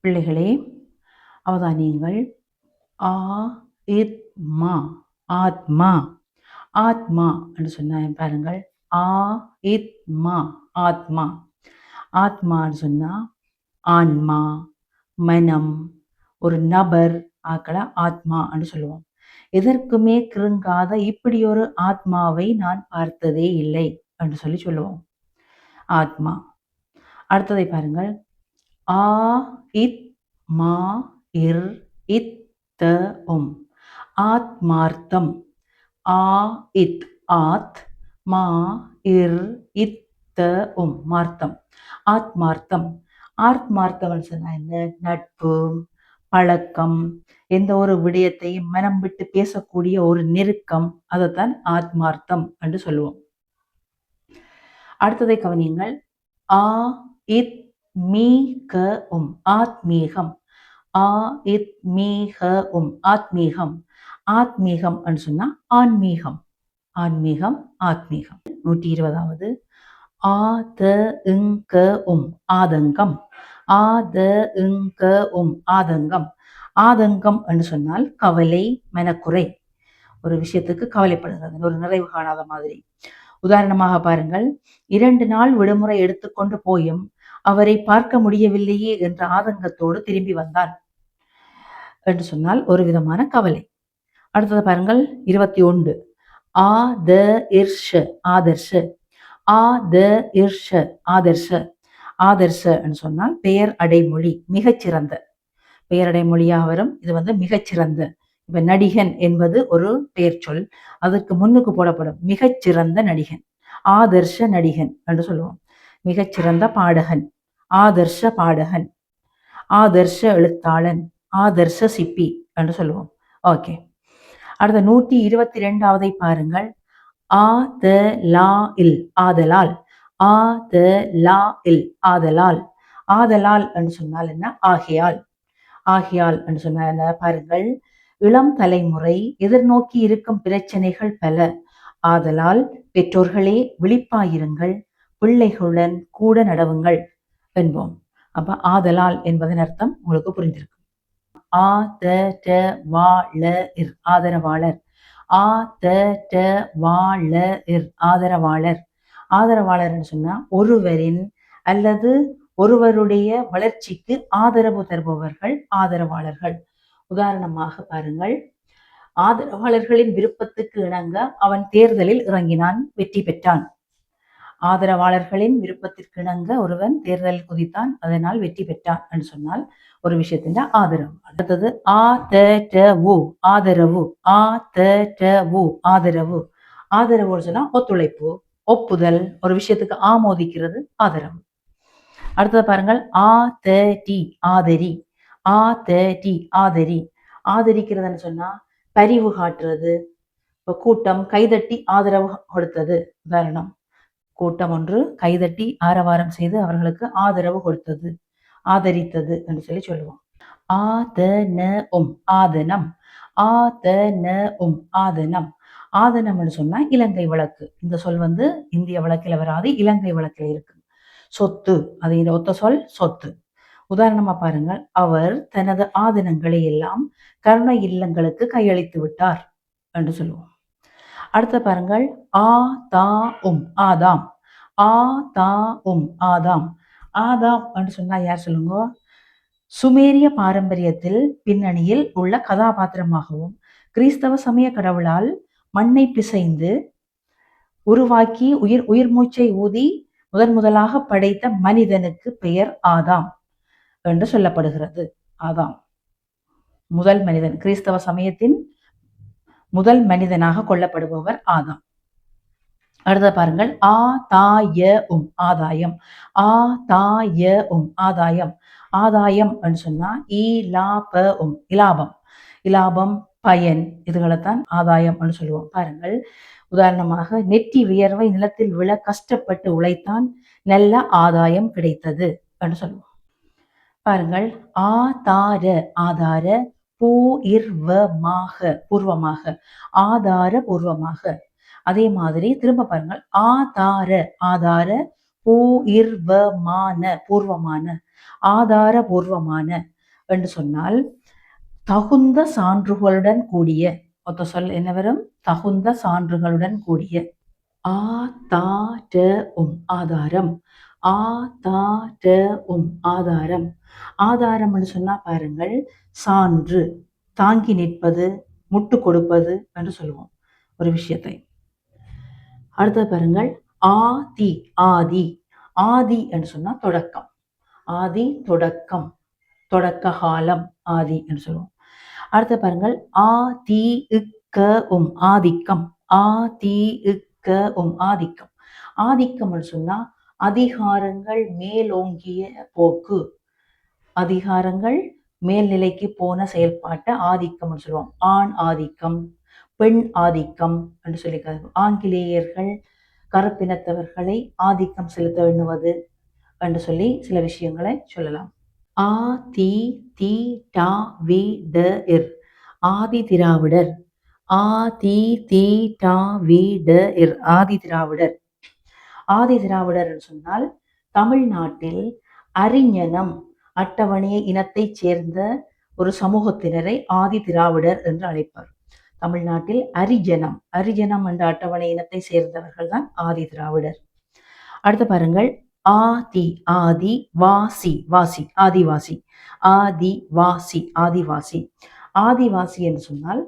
பிள்ளைகளே, அவதானியுங்கள். ஆ இத் மா ஆத்மா. ஆத்மா என்று சொன்ன பாருங்கள். ஆ இத் மா ஆத்மா. ஆத்மான்னு சொன்னா ஆன்மா, மனம், ஒரு நபர் ஆக்களை ஆத்மா என்று சொல்லுவோம். எதற்குமே கிருங்காத இப்படி ஒரு ஆத்மாவை நான் பார்த்ததே இல்லை என்று சொல்லுவோம். ஆத்மா. அடுத்ததை பாருங்கள். ஆ இத் மா இர் இத் த உம். ஆத்மார்த்தம். ஆ இத் ஆத் மா இர் இத் த உம். மார்த்தம். ஆத்மார்த்தம். ஆத்மார்த்தம் சொன்னா என்ன? நட்பு, பழக்கம், எந்த ஒரு விடயத்தையும் மனம் விட்டு பேசக்கூடிய ஒரு நெருக்கம், அதைத்தான் ஆத்மார்த்தம் என்று சொல்லுவோம். அடுத்ததை கவனியுங்கள். ஆ இத் மீ க உம். ஆத்மீகம். ஆ இத் மீ க உம். ஆத்மீகம். ஆத்மீகம் என்று சொன்னா ஆன்மீகம். ஆன்மீகம், ஆத்மீகம். 120வது. ஆ த இங் க உம். ஆதங்கம். ஆ த இங் க உம். ஆதங்கம். ஆதங்கம் என்று சொன்னால் கவலை, மனக்குறை, ஒரு விஷயத்துக்கு கவலைப்படுகிறது, ஒரு நிறைவு காணாத மாதிரி. உதாரணமாக பாருங்கள். 2 நாள் விடுமுறை எடுத்துக்கொண்டு போயும் அவரை பார்க்க முடியவில்லையே என்ற ஆதங்கத்தோடு திரும்பி வந்தான் என்று சொன்னால் ஒரு விதமான கவலை. அடுத்தது பாருங்கள். 21. ஆ த இர்ஷ ஆதர்ஷ. ஆ த இர்ஷ ஆதர்ஷ. ஆதர்ஷ என்று சொன்னால் பெயர் அடைமொழி, மிகச்சிறந்த பெயர் அடைமொழியாக வரும். இது மிகச்சிறந்த. இப்ப நடிகன் என்பது ஒரு பெயர் சொல், அதற்கு முன்னுக்கு போடப்படும் மிகச்சிறந்த நடிகன், ஆதர்ஷ நடிகன் என்று சொல்லுவோம். மிகச்சிறந்த பாடகன், ஆதர்ஷ பாடகன், ஆதர்ஷ எழுத்தாளன், ஆதர்ஷ சிப்பி என்று சொல்லுவோம். ஓகே. அடுத்த 122வது பாருங்கள். ஆ த லா இல். ஆதலால். ஆ த லா இல். ஆதலால். ஆதலால் என்று சொன்னால் என்ன? ஆகையால். ஆகையால் என்று சொன்னால் என்ன? பாருங்கள். இளம் தலைமுறை எதிர்நோக்கி இருக்கும் பிரச்சனைகள் பல. ஆதலால் பெற்றோர்களே விழிப்பாயிருங்கள், பிள்ளைகளுடன் கூட நடவுங்கள் என்போம். அப்ப ஆதலால் என்பதன் அர்த்தம் உங்களுக்கு புரிந்திருக்கும். ஆ த ட வா ல இர். ஆதரவாளர். ஆ த ட வா ல இர். ஆதரவாளர். ஆதரவாளர் சொன்னா ஒருவரின் அல்லது ஒருவருடைய வளர்ச்சிக்கு ஆதரவு தருபவர்கள் ஆதரவாளர்கள். உதாரணமாக பாருங்கள். ஆதரவாளர்களின் விருப்பத்துக்கு இணங்க அவன் தேர்தலில் இறங்கினான், வெற்றி பெற்றான். ஆதரவாளர்களின் விருப்பத்திற்கு இணங்க ஒருவன் தேர்தலில் குதித்தான், அதனால் வெற்றி பெற்றான் என்று சொன்னால் ஒரு விஷயத்தின் ஆதரவு. அடுத்தது ஆ த ட உ. ஆதரவு. ஆ த ட உ. ஆதரவு. ஆதரவு சொன்னா ஒத்துழைப்பு, ஒப்புதல், ஒரு விஷயத்துக்கு ஆமோதிக்கிறது, ஆதரவு. அடுத்தது பாருங்கள். ஆ த டி. ஆதரி. ஆ த டி. ஆதரி. ஆதரிக்கிறதுன்னு சொன்னா பரிவு காட்டுறது. இப்போ கூட்டம் கைதட்டி ஆதரவு கொடுத்தது. உதாரணம், கூட்டம் ஒன்று கைதட்டி ஆரவாரம் செய்து அவர்களுக்கு ஆதரவு கொடுத்தது, ஆதரித்தது என்று சொல்லுவோம். ஆ த ந உம். ஆதனம். ஆ த ந உம். ஆதனம். ஆதனம் என்று சொன்னா இலங்கை வழக்கு. இந்த சொல் இந்திய வழக்கில் வராது, இலங்கை வழக்கில் இருக்கு. சொத்து, அது ஒத்த சொல் சொத்து. உதாரணமா பாருங்கள். அவர் தனது ஆதனங்களை எல்லாம் கருணை இல்லங்களுக்கு கையளித்து விட்டார் என்று சொல்லுவோம். அடுத்த பாருங்கள். ஆ தா உம். ஆதாம். ஆ தா உம். ஆதாம். ஆதாம் என்று சொன்னா யார் சொல்லுங்க? சுமேரிய பாரம்பரியத்தில் பின்னணியில் உள்ள கதாபாத்திரமாகவும் கிறிஸ்தவ சமய கடவுளால் மண்ணை பிசைந்து உருவாக்கி உயிர் மூச்சை ஊதி முதலாக படைத்த மனிதனுக்கு பெயர் ஆதாம் என்று சொல்லப்படுகிறது. ஆதாம் முதல் மனிதன், கிறிஸ்தவ சமயத்தின் முதல் மனிதனாக கொள்ளப்படுபவர் ஆதாம். அடுத்த பாருங்கள். ஆ தா ய உம். ஆதாயம். ஆ தா ய உம். ஆதாயம். ஆதாயம் என்று சொன்னா ஈ லா ப உம். இலாபம். இலாபம், பயன், இதுகளைத்தான் ஆதாயம் என்று சொல்லுவோம். பாருங்கள். உதாரணமாக, நெற்றி வியர்வை நிலத்தில் விழ கஷ்டப்பட்டு உழைத்தான், நல்ல ஆதாயம் கிடைத்தது என்று சொல்லுவோம். பாருங்கள். ஆ தார. ஆதார. பூ இர் வ மாக. பூர்வமாக. ஆதார பூர்வமாக. அதே மாதிரி திரும்ப பாருங்கள். ஆதார. ஆதார. பூ இர் வ மான. பூர்வமான. ஆதார பூர்வமான. என்று சொன்னால் தகுந்த சான்றுகளுடன் கூடிய. ஒத்த சொல் என்ன வரும்? தகுந்த சான்றுகளுடன் கூடிய. ஆ தா ட ஆதாரம். ஆ தா ட ஆதாரம். ஆதாரம்னு சொன்னா பாருங்கள், சான்று, தாங்கி நிற்பது, முட்டு கொடுப்பது என்று சொல்லுவோம் ஒரு விஷயத்தை. அடுத்தது பாருங்கள், ஆதி. ஆதி. ஆதி என்று சொன்னா தொடக்கம். ஆதி தொடக்கம், தொடக்க காலம், ஆதி என்று சொல்லுவோம். அடுத்த பாருங்கள், ஆ தி இக்க ஆதிக்கம். ஆ தி இக்க ஆதிக்கம். ஆதிக்கம் சொன்னா அதிகாரங்கள் மேலோங்கிய போக்கு, அதிகாரங்கள் மேல்நிலைக்கு போன செயல்பாட்டை ஆதிக்கம் சொல்லுவோம். ஆண் ஆதிக்கம், பெண் ஆதிக்கம் என்று சொல்லி, ஆங்கிலேயர்கள் கருப்பினத்தவர்களை ஆதிக்கம் செலுத்த எண்ணுவது என்று சொல்லி சில விஷயங்களை சொல்லலாம். ஆ தி தி டா வி ட இர். ஆதி திராவிடர். ஆ தி தி டா வி ட இர். ஆதி திராவிடர். ஆதி திராவிடர் சொன்னால் தமிழ்நாட்டில் அறிஞனம் அட்டவணைய இனத்தைச் சேர்ந்த ஒரு சமூகத்தினரை ஆதி திராவிடர் என்று அழைப்பார். தமிழ்நாட்டில் அரிஜனம், அரிஜனம் என்ற அட்டவணை இனத்தை சேர்ந்தவர்கள் தான் ஆதி திராவிடர். அடுத்து பாருங்கள், ஆதி. ஆதி வாசி. வாசி ஆதிவாசி. ஆதிவாசி ஆதிவாசி. ஆதிவாசி என்று சொன்னால்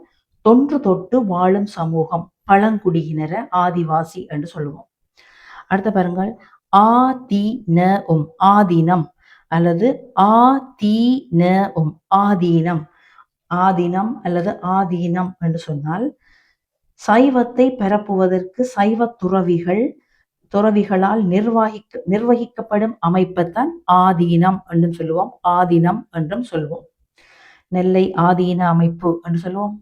தொன்று தொட்டு வாழும் சமூகம், பழங்குடியினரை ஆதிவாசி என்று சொல்லுவோம். அடுத்த பாருங்கள், ஆதீன ஆதீனம் அல்லது ஆதீன ஆதீனம். ஆதீனம் அல்லது ஆதீனம் என்று சொன்னால் சைவத்தை பரப்புவதற்கு சைவ துறவிகளால் நிர்வகிக்கப்படும் அமைப்பைத்தான் ஆதீனம் என்றும் சொல்லுவோம், ஆதீனம் என்றும் சொல்லுவோம். நெல்லை ஆதீன அமைப்பு என்று சொல்லுவோம்.